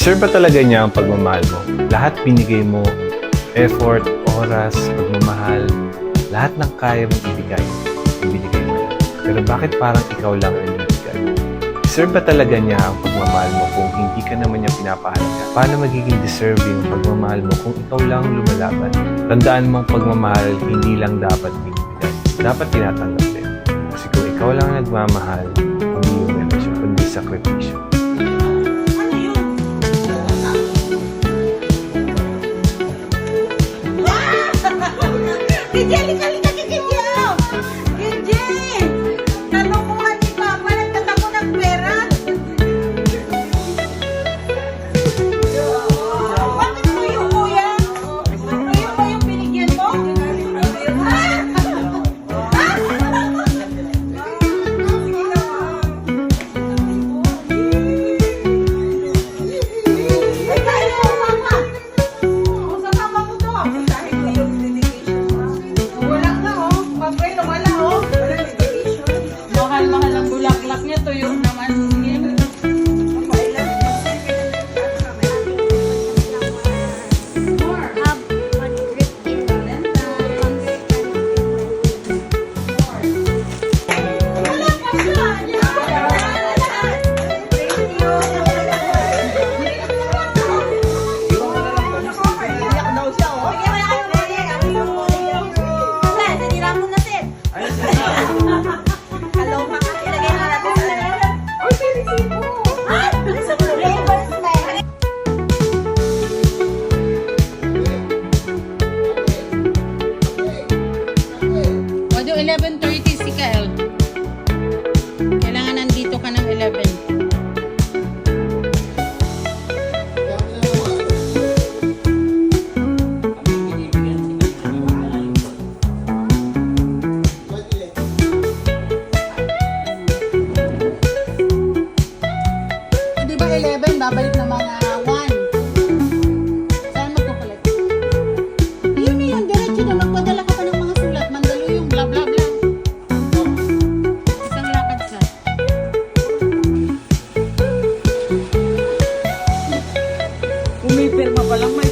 Deserve ba talaga niya ang pagmamahal mo? Lahat binigay mo, effort, oras, pagmamahal, lahat ng kaya mong ibigay, ibinigay mo na. Pero bakit parang ikaw lang ang ibigay? Deserve ba talaga niya ang pagmamahal mo kung hindi ka naman niya pinapahalaga? Paano magiging deserving ang pagmamahal mo kung ikaw lang lumalaban? Tandaan mong pagmamahal hindi lang dapat binibigay. Dapat tinatanggap din. Kasi kung ikaw lang nagmamahal, hindi yung relasyon, kundi sakripisyo. Mahal ang bulaklak niya, tuyo naman. Wado 11:30 si Kael. Kailangan nandito ka ng 11. Di ba 11? Babalik na mga 1. Saan magkukulit? Yun na yun, diretso na. Magpadala ka pa ng mga sulat. Mandalo yung bla bla bla. Isang lakad sa. Umipirma pa lang may